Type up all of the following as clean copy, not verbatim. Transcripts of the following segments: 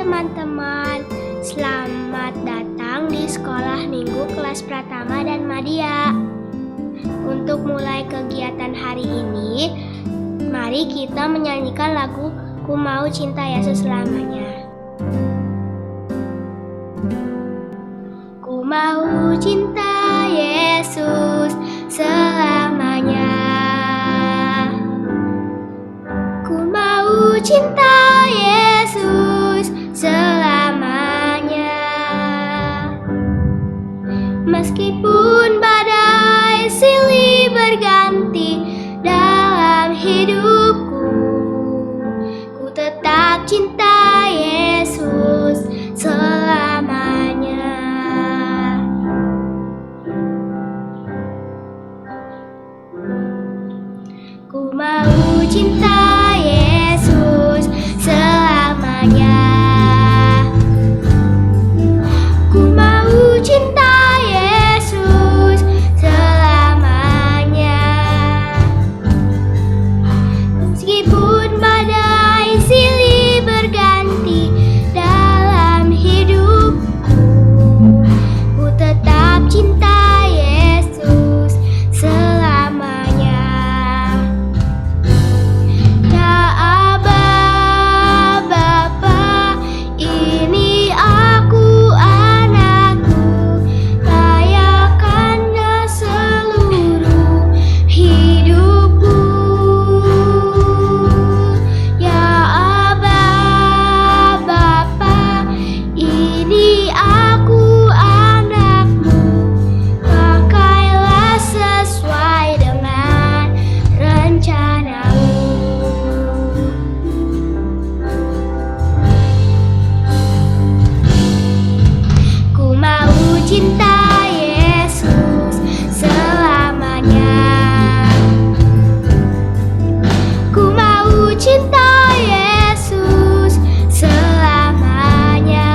teman-teman, selamat datang di sekolah minggu kelas Pratama dan Madya. Untuk mulai kegiatan hari ini, mari kita menyanyikan lagu Ku Mau Cinta Yesus Selamanya. Ku mau cinta Yesus selamanya. Ku mau cinta Yesus selamanya. Meskipun badai silih berganti dalam hidupku, ku tetap cinta Yesus selamanya. Ku mau cinta Yesus selamanya. Ku mau cinta Yesus selamanya. Meskipun badai silih berganti dalam hidupku, ku tetap cinta Yesus selamanya. Ya Aba, Bapa, ini aku anakmu, layakkannya seluruh hidupku. Ya Aba, Bapa, ini aku anakmu, pakailah sesuai dengan rencanamu. Ku mau cinta Yesus selamanya. Ku mau cinta Yesus selamanya.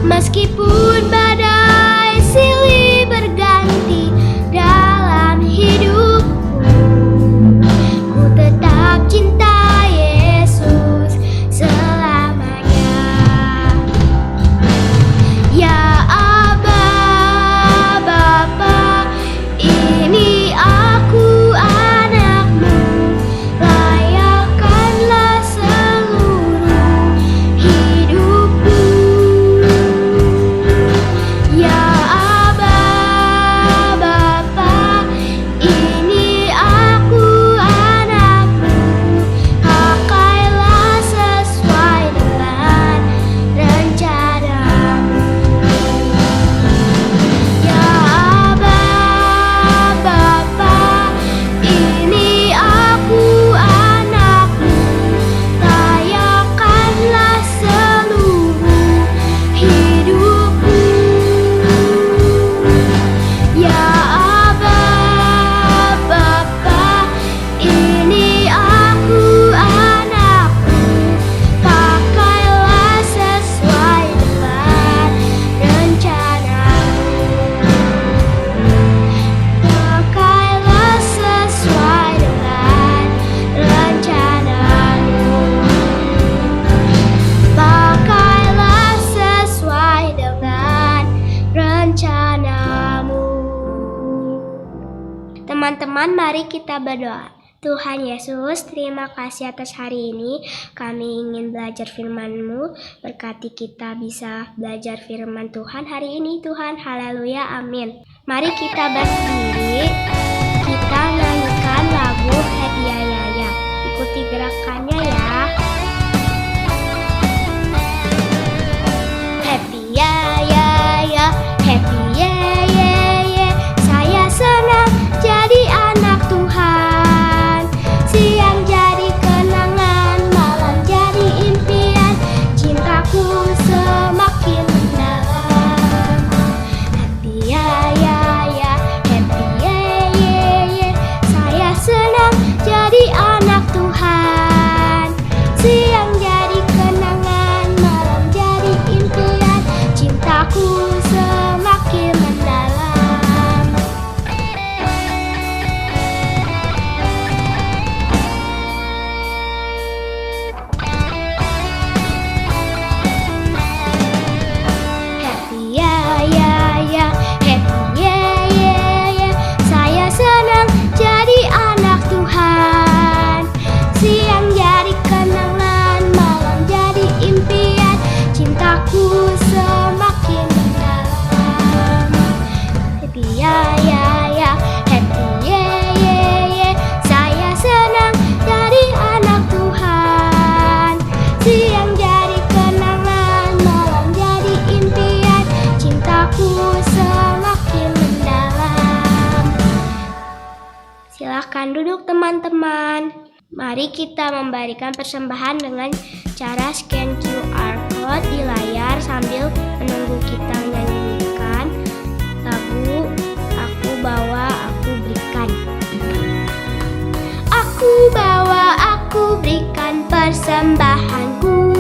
Meskipun badai silih berganti dalam hidupku, ku tetap cinta Yesus selamanya. Ya Aba, Bapa, ini aku anakmu, layakkanlah seluruh hidupku. Ya Aba, Bapa, ini aku anakmu, pakailah sesuai dengan rencanamu. Ya Aba, Bapa, ini aku anakmu, layakkanlah seluruh hidupku. Ya Aba, Bapa, ini aku anakmu, pakailah sesuai dengan rencanamu. Pakailah sesuai dengan rencanamu. Pakailah sesuai dengan rencanamu. Teman-teman, mari kita berdoa. Tuhan Yesus, terima kasih atas hari ini. Kami ingin belajar firman-Mu. Berkati kita bisa belajar firman Tuhan hari ini, Tuhan. Haleluya, amin. Mari kita berdiri. Kita nyanyikan lagu Happy Ya Ya Ya. Ikuti gerakannya ya. Happy ya ya ya, happy ya ya ya. Saya senang jadi anak Tuhan. Siang jadi kenangan, malam jadi impian. Cintaku semakin dalam. Happy ya ya ya, happy ya ya ya. Saya senang jadi anak Tuhan. siang jadi kenangan, malam jadi impian, cintaku semakin mendalam. Silahkan duduk teman-teman. Mari kita memberikan persembahan dengan cara scan QR code di layar sambil menunggu kita menyanyikan lagu Aku Bawa Aku Berikan. Aku bawa, aku berikan persembahanku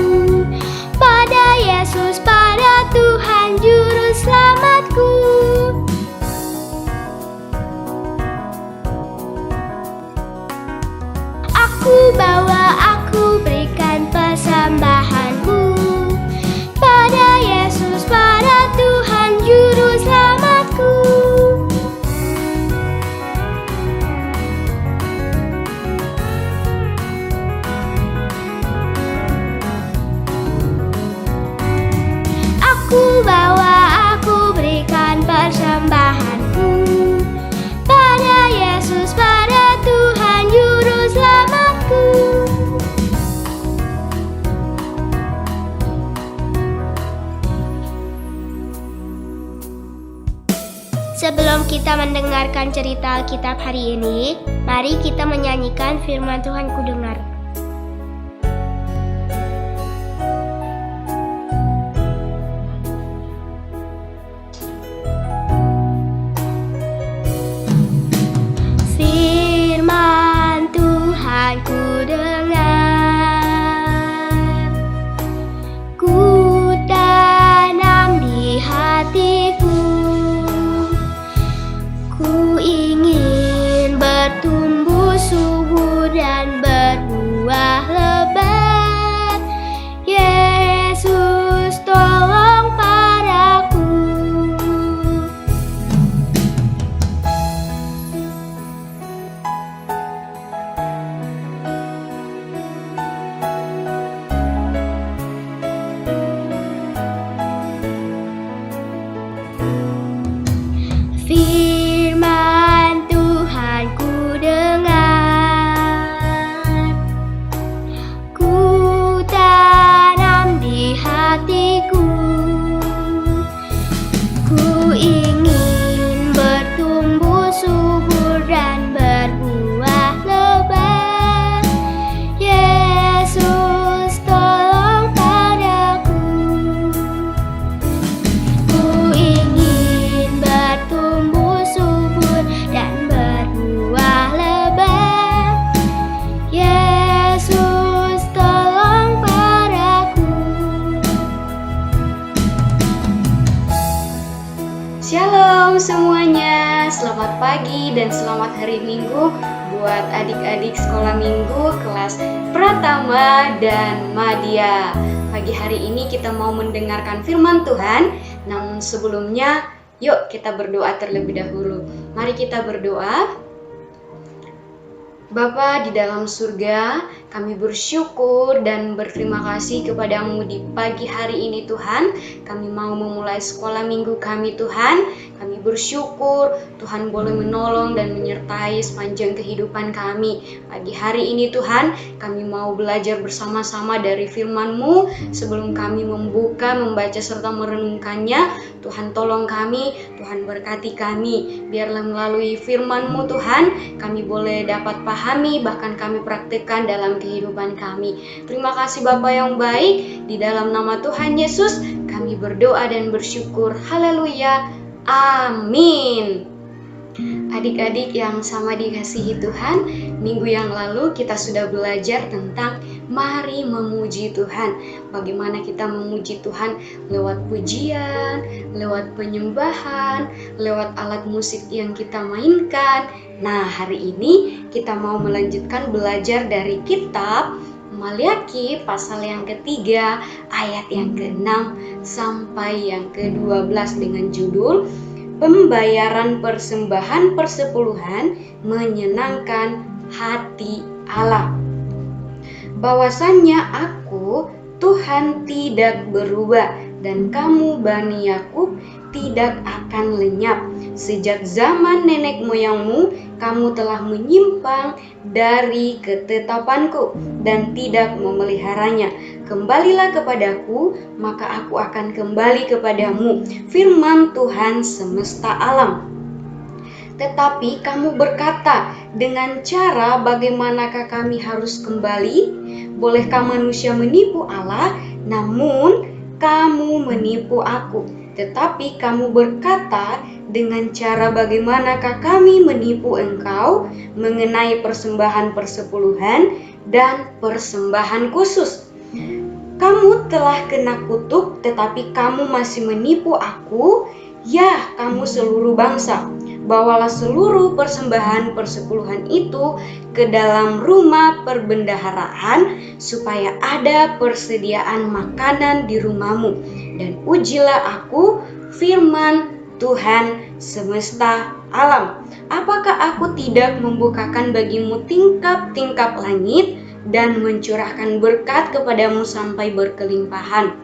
pada Yesus, pada Tuhan Juru Selamatku. Aku bawa, aku berikan persembahanku pada Yesus, pada Tuhan Juru Selamatku. Aku bawa, aku berikan persembahanku pada Yesus, pada Tuhan Juru Selamatku. Sebelum kita mendengarkan cerita Alkitab hari ini, mari kita menyanyikan firman Tuhan ku dengar. Firman Tuhan ku dengar, ku tanam di hatiku, ku ingin bertumbuh subur dan berbuah lebat. Yesus tolong padaku. Firman Tuhan ku dengar, ku tanam di hatiku, ku ingin bertumbuh subur dan berbuah lebat. Yesus tolong padaku. Ku ingin bertumbuh subur dan berbuah lebat. Yesus tolong padaku. Shalom semuanya, selamat pagi dan selamat hari Minggu buat adik-adik sekolah minggu kelas Pratama dan Madya. Pagi hari ini kita mau mendengarkan firman Tuhan, namun sebelumnya yuk kita berdoa terlebih dahulu. Mari kita berdoa. Bapa di dalam surga, kami bersyukur dan berterima kasih kepadamu di pagi hari ini Tuhan. Kami mau memulai sekolah minggu kami Tuhan. Kami bersyukur Tuhan boleh menolong dan menyertai sepanjang kehidupan kami. Pagi hari ini Tuhan, kami mau belajar bersama-sama dari firman-Mu. Sebelum kami membuka, membaca serta merenungkannya, Tuhan tolong kami, Tuhan berkati kami. Biarlah melalui firman-Mu Tuhan, kami boleh dapat pahami, bahkan kami praktikkan dalam kehidupan kami. Terima kasih Bapa yang baik, di dalam nama Tuhan Yesus kami berdoa dan bersyukur. Haleluya, amin. Adik-adik yang sama dikasihi Tuhan, minggu yang lalu kita sudah belajar tentang mari memuji Tuhan. Bagaimana kita memuji Tuhan lewat pujian, lewat penyembahan, lewat alat musik yang kita mainkan. Nah, hari ini kita mau melanjutkan belajar dari kitab Maliaki pasal yang ketiga, ayat yang ke-6 sampai yang ke-12 dengan judul Pembayaran persembahan persepuluhan menyenangkan hati Allah. Bahwasannya aku, Tuhan, tidak berubah, dan kamu Bani Yakub tidak akan lenyap. Sejak zaman nenek moyangmu kamu telah menyimpang dari ketetapanku dan tidak memeliharanya. Kembalilah kepadaku, maka aku akan kembali kepadamu. Firman Tuhan semesta alam. Tetapi kamu berkata, dengan cara bagaimanakah kami harus kembali? Bolehkah manusia menipu Allah? Namun kamu menipu aku. Tetapi kamu berkata, dengan cara bagaimanakah kami menipu engkau mengenai persembahan persepuluhan dan persembahan khusus? Kamu telah kena kutuk, tetapi kamu masih menipu aku. Ya, kamu seluruh bangsa, bawalah seluruh persembahan persepuluhan itu ke dalam rumah perbendaharaan, supaya ada persediaan makanan di rumahmu. Dan ujilah aku, firman Tuhan semesta alam. Apakah aku tidak membukakan bagimu tingkap-tingkap langit dan mencurahkan berkat kepadamu sampai berkelimpahan?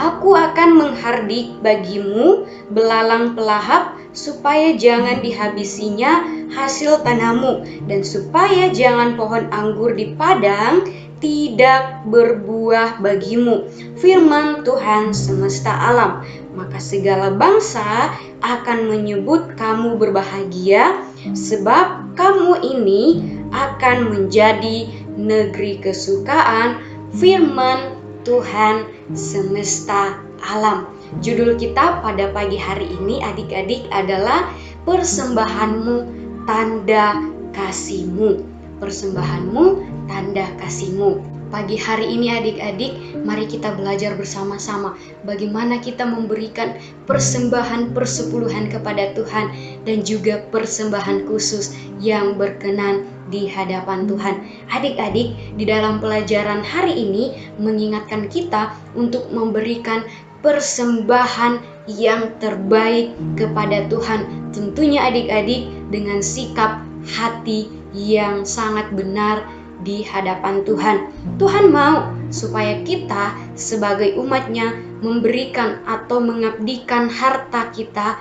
Aku akan menghardik bagimu belalang pelahap, supaya jangan dihabisinya hasil tanahmu, dan supaya jangan pohon anggur di padang tidak berbuah bagimu. Firman Tuhan semesta alam. Maka segala bangsa akan menyebut kamu berbahagia, sebab kamu ini akan menjadi negeri kesukaan. Firman Tuhan semesta alam. Judul kita pada pagi hari ini adik-adik adalah persembahanmu tanda kasihmu. Persembahanmu tanda kasihmu. Pagi hari ini adik-adik, mari kita belajar bersama-sama bagaimana kita memberikan persembahan persepuluhan kepada Tuhan dan juga persembahan khusus yang berkenan di hadapan Tuhan. Adik-adik, di dalam pelajaran hari ini mengingatkan kita untuk memberikan persembahan yang terbaik kepada Tuhan. Tentunya adik-adik dengan sikap hati yang sangat benar di hadapan Tuhan. Tuhan mau supaya kita sebagai umatnya memberikan atau mengabdikan harta kita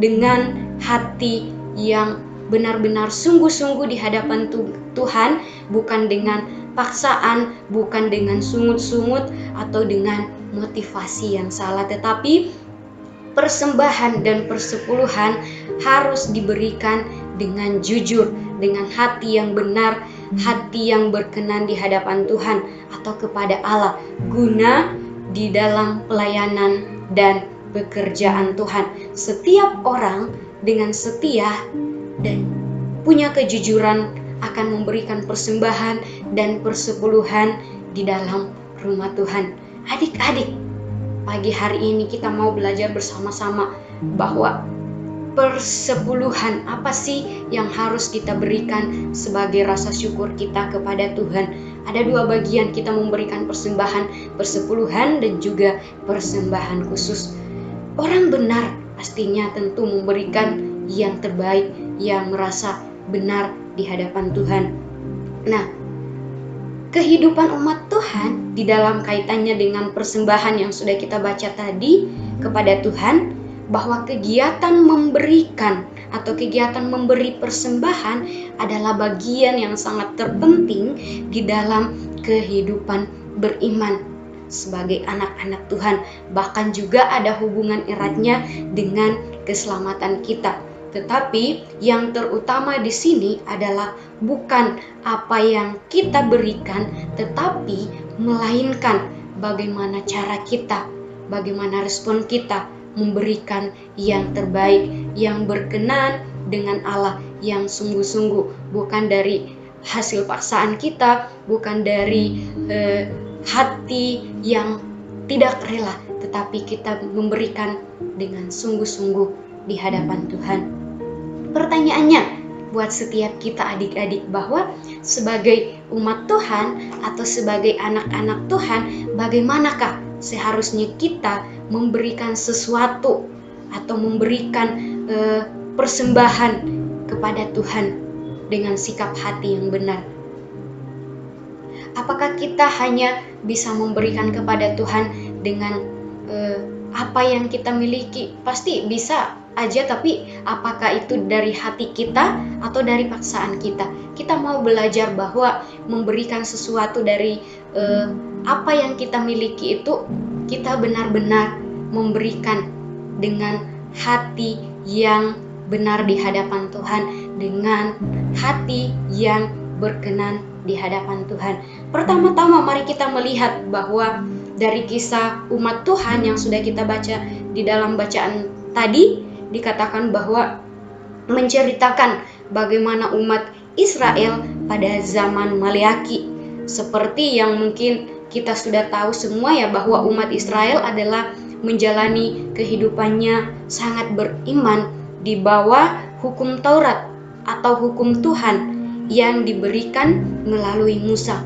dengan hati yang benar-benar sungguh-sungguh di hadapan Tuhan, bukan dengan paksaan, bukan dengan sungut-sungut atau dengan motivasi yang salah, tetapi persembahan dan persepuluhan harus diberikan dengan jujur, dengan hati yang benar, hati yang berkenan di hadapan Tuhan atau kepada Allah, guna di dalam pelayanan dan pekerjaan Tuhan. Setiap orang dengan setia dan punya kejujuran akan memberikan persembahan dan persepuluhan di dalam rumah Tuhan. Adik-adik, pagi hari ini kita mau belajar bersama-sama bahwa persepuluhan apa sih yang harus kita berikan sebagai rasa syukur kita kepada Tuhan. Ada dua bagian, kita memberikan persembahan persepuluhan dan juga persembahan khusus. Orang benar pastinya tentu memberikan yang terbaik, yang merasa benar di hadapan Tuhan. Nah, kehidupan umat Tuhan di dalam kaitannya dengan persembahan yang sudah kita baca tadi kepada Tuhan, bahwa kegiatan memberikan atau kegiatan memberi persembahan adalah bagian yang sangat terpenting di dalam kehidupan beriman sebagai anak-anak Tuhan. Bahkan juga ada hubungan eratnya dengan keselamatan kita. Tetapi yang terutama di sini adalah bukan apa yang kita berikan, tetapi melainkan bagaimana cara kita, bagaimana respon kita memberikan yang terbaik, yang berkenan dengan Allah, yang sungguh-sungguh, bukan dari hasil paksaan kita, bukan dari hati yang tidak rela, tetapi kita memberikan dengan sungguh-sungguh di hadapan Tuhan. Pertanyaannya buat setiap kita adik-adik, bahwa sebagai umat Tuhan atau sebagai anak-anak Tuhan, bagaimanakah seharusnya kita memberikan sesuatu atau memberikan persembahan kepada Tuhan dengan sikap hati yang benar? Apakah kita hanya bisa memberikan kepada Tuhan dengan apa yang kita miliki? Pasti bisa aja, tapi apakah itu dari hati kita atau dari paksaan kita? Kita mau belajar bahwa memberikan sesuatu dari apa yang kita miliki itu, kita benar-benar memberikan dengan hati yang benar di hadapan Tuhan, dengan hati yang berkenan di hadapan Tuhan. Pertama-tama mari kita melihat bahwa dari kisah umat Tuhan yang sudah kita baca di dalam bacaan tadi, dikatakan bahwa menceritakan bagaimana umat Israel pada zaman Maleaki. Seperti yang mungkin kita sudah tahu semua ya, bahwa umat Israel adalah menjalani kehidupannya sangat beriman di bawah hukum Taurat atau hukum Tuhan yang diberikan melalui Musa.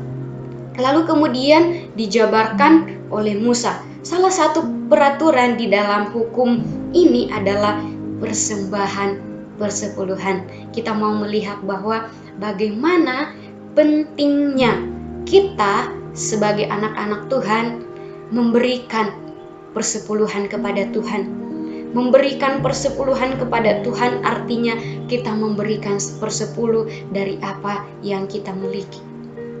Lalu kemudian dijabarkan oleh Musa. Salah satu peraturan di dalam hukum ini adalah persembahan persepuluhan. Kita mau melihat bahwa bagaimana pentingnya kita sebagai anak-anak Tuhan memberikan persepuluhan kepada Tuhan. Memberikan persepuluhan kepada Tuhan artinya kita memberikan sepersepuluh dari apa yang kita miliki.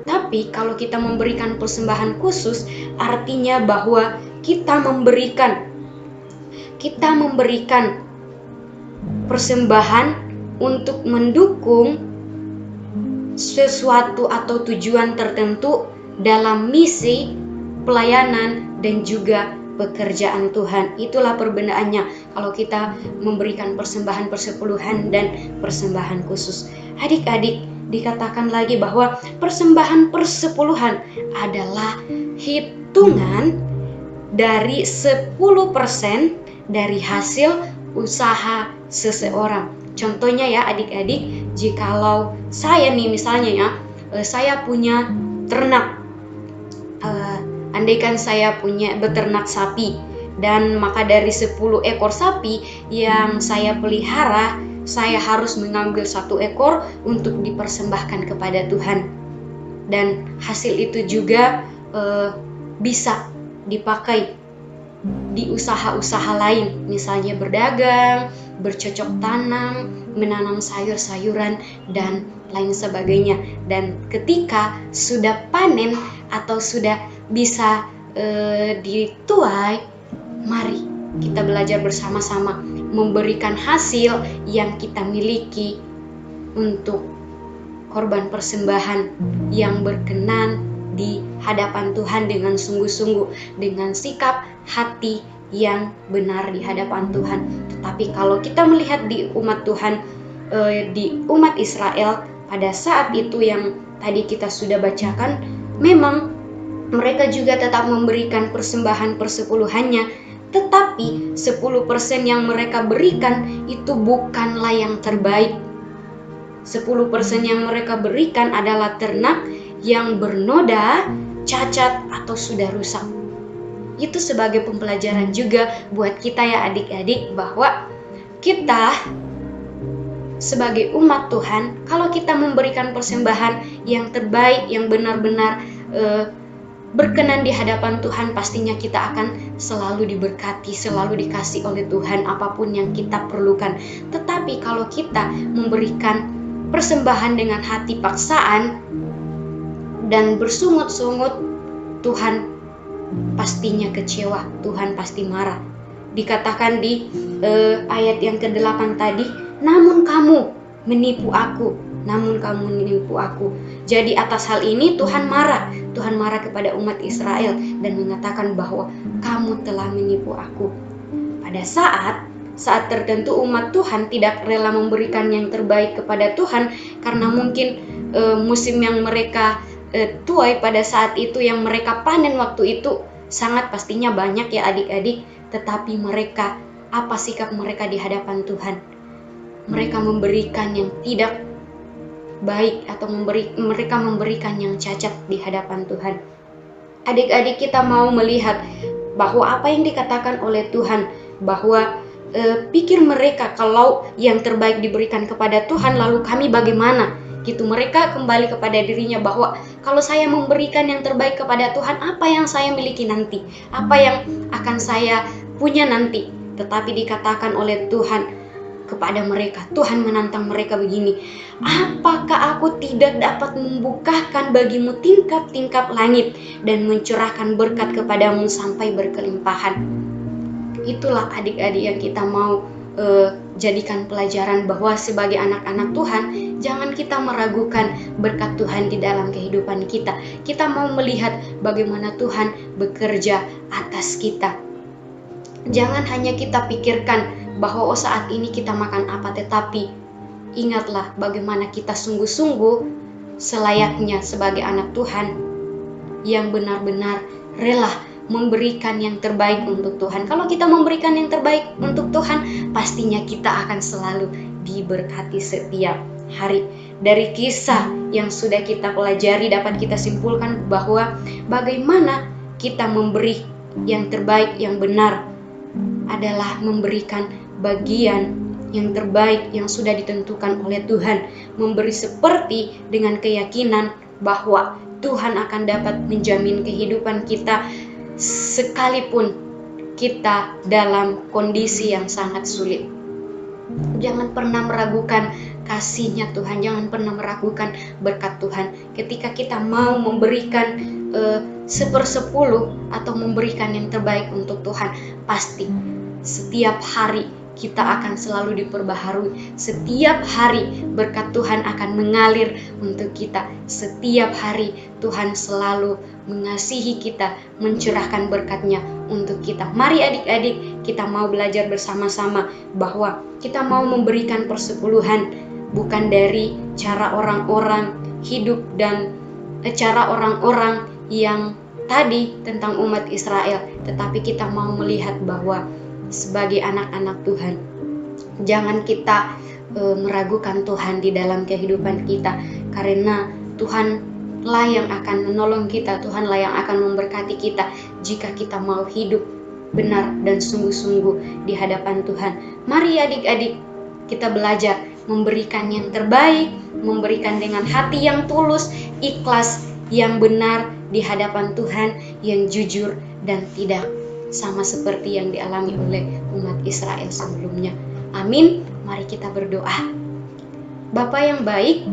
Tapi kalau kita memberikan persembahan khusus, artinya bahwa kita memberikan persembahan untuk mendukung sesuatu atau tujuan tertentu dalam misi, pelayanan, dan juga pekerjaan Tuhan. Itulah perbedaannya kalau kita memberikan persembahan persepuluhan dan persembahan khusus. Adik-adik, dikatakan lagi bahwa persembahan persepuluhan adalah hitungan dari 10% dari hasil usaha seseorang. Contohnya ya adik-adik, jikalau saya nih misalnya ya, saya punya ternak, andaikan saya punya beternak sapi, dan maka dari 10 ekor sapi yang saya pelihara, saya harus mengambil 1 ekor untuk dipersembahkan kepada Tuhan. Dan hasil itu juga bisa dipakai di usaha-usaha lain, misalnya berdagang, bercocok tanam, menanam sayur-sayuran, dan lain sebagainya. Dan ketika sudah panen atau sudah bisa dituai, mari kita belajar bersama-sama memberikan hasil yang kita miliki untuk korban persembahan yang berkenan di hadapan Tuhan dengan sungguh-sungguh, dengan sikap hati yang benar di hadapan Tuhan. Tetapi kalau kita melihat di umat Tuhan, di umat Israel pada saat itu yang tadi kita sudah bacakan, memang mereka juga tetap memberikan persembahan persepuluhannya, tetapi 10% yang mereka berikan itu bukanlah yang terbaik. 10% yang mereka berikan adalah ternak yang bernoda, cacat, atau sudah rusak. Itu sebagai pembelajaran juga buat kita ya adik-adik, bahwa kita sebagai umat Tuhan, kalau kita memberikan persembahan yang terbaik, yang benar-benar berkenan di hadapan Tuhan, pastinya kita akan selalu diberkati, selalu dikasih oleh Tuhan apapun yang kita perlukan. Tetapi kalau kita memberikan persembahan dengan hati paksaan dan bersungut-sungut, Tuhan pastinya kecewa, Tuhan pasti marah. Dikatakan di ayat yang ke-8 tadi, namun kamu menipu aku. Jadi atas hal ini Tuhan marah kepada umat Israel dan mengatakan bahwa kamu telah menipu aku. Pada saat tertentu umat Tuhan tidak rela memberikan yang terbaik kepada Tuhan karena mungkin musim yang mereka tuai pada saat itu, yang mereka panen waktu itu sangat pastinya banyak ya adik-adik. Tetapi mereka, apa sikap mereka di hadapan Tuhan? Mereka memberikan yang tidak baik atau mereka memberikan yang cacat di hadapan Tuhan. Adik-adik, kita mau melihat bahwa apa yang dikatakan oleh Tuhan, bahwa pikir mereka kalau yang terbaik diberikan kepada Tuhan, lalu kami bagaimana? Gitu, mereka kembali kepada dirinya bahwa kalau saya memberikan yang terbaik kepada Tuhan, apa yang saya miliki nanti? Apa yang akan saya punya nanti? Tetapi dikatakan oleh Tuhan, kepada mereka. Tuhan menantang mereka begini, apakah aku tidak dapat membukakan bagimu tingkap-tingkap langit dan mencurahkan berkat kepadamu sampai berkelimpahan. Itulah adik-adik yang kita mau jadikan pelajaran, bahwa sebagai anak-anak Tuhan, jangan kita meragukan berkat Tuhan di dalam kehidupan kita. Kita mau melihat bagaimana Tuhan bekerja atas kita. Jangan hanya kita pikirkan bahwa saat ini kita makan apa, tetapi ingatlah bagaimana kita sungguh-sungguh selayaknya sebagai anak Tuhan yang benar-benar rela memberikan yang terbaik untuk Tuhan. Kalau kita memberikan yang terbaik untuk Tuhan, pastinya kita akan selalu diberkati setiap hari. Dari kisah yang sudah kita pelajari dapat kita simpulkan bahwa bagaimana kita memberi yang terbaik, yang benar adalah memberikan bagian yang terbaik yang sudah ditentukan oleh Tuhan. Memberi seperti dengan keyakinan bahwa Tuhan akan dapat menjamin kehidupan kita sekalipun kita dalam kondisi yang sangat sulit. Jangan pernah meragukan kasih-Nya Tuhan, jangan pernah meragukan berkat Tuhan. Ketika kita mau memberikan 1/10 atau memberikan yang terbaik untuk Tuhan, pasti setiap hari kita akan selalu diperbaharui. Setiap hari berkat Tuhan akan mengalir untuk kita. Setiap hari Tuhan selalu mengasihi kita, mencurahkan berkat-Nya untuk kita. Mari adik-adik, kita mau belajar bersama-sama bahwa kita mau memberikan persepuluhan bukan dari cara orang-orang hidup dan cara orang-orang yang tadi tentang umat Israel, tetapi kita mau melihat bahwa sebagai anak-anak Tuhan, jangan kita meragukan Tuhan di dalam kehidupan kita, karena Tuhanlah yang akan menolong kita, Tuhanlah yang akan memberkati kita jika kita mau hidup benar dan sungguh-sungguh di hadapan Tuhan. Mari adik-adik, kita belajar memberikan yang terbaik, memberikan dengan hati yang tulus, ikhlas, yang benar di hadapan Tuhan, yang jujur dan tidak sama seperti yang dialami oleh umat Israel sebelumnya. Amin. Mari kita berdoa. Bapa yang baik,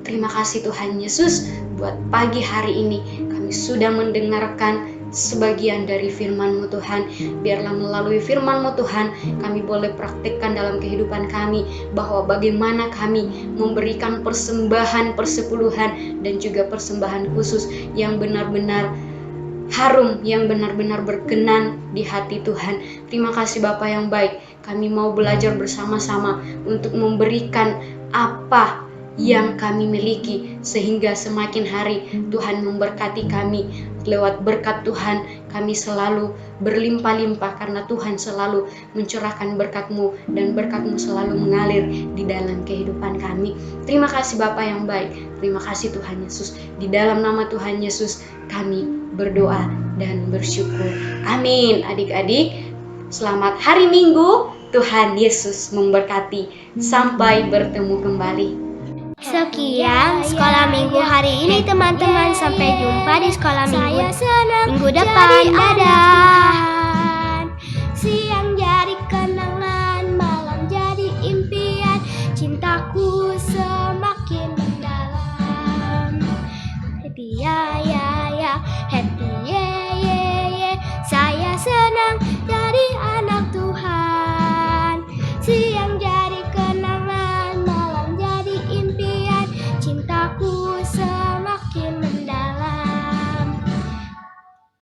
terima kasih Tuhan Yesus buat pagi hari ini kami sudah mendengarkan sebagian dari firman-Mu Tuhan. Biarlah melalui firman-Mu Tuhan kami boleh praktikkan dalam kehidupan kami, bahwa bagaimana kami memberikan persembahan persepuluhan dan juga persembahan khusus yang benar-benar harum, yang benar-benar berkenan di hati Tuhan. Terima kasih Bapa yang baik. Kami mau belajar bersama-sama untuk memberikan apa yang kami miliki, sehingga semakin hari Tuhan memberkati kami. Lewat berkat Tuhan kami selalu berlimpah-limpah, karena Tuhan selalu mencurahkan berkat-Mu dan berkat-Mu selalu mengalir di dalam kehidupan kami. Terima kasih Bapa yang baik. Terima kasih Tuhan Yesus. Di dalam nama Tuhan Yesus kami berdoa dan bersyukur. Amin. Adik-adik, selamat hari Minggu. Tuhan Yesus memberkati. Sampai bertemu kembali. Sekian sekolah minggu hari ini teman-teman. Sampai jumpa di sekolah minggu depan. Dadah. Siang jadi kenangan, malam jadi impian, cintaku semakin mendalam. Happy ya ya ya, happy ye ye ye. Saya senang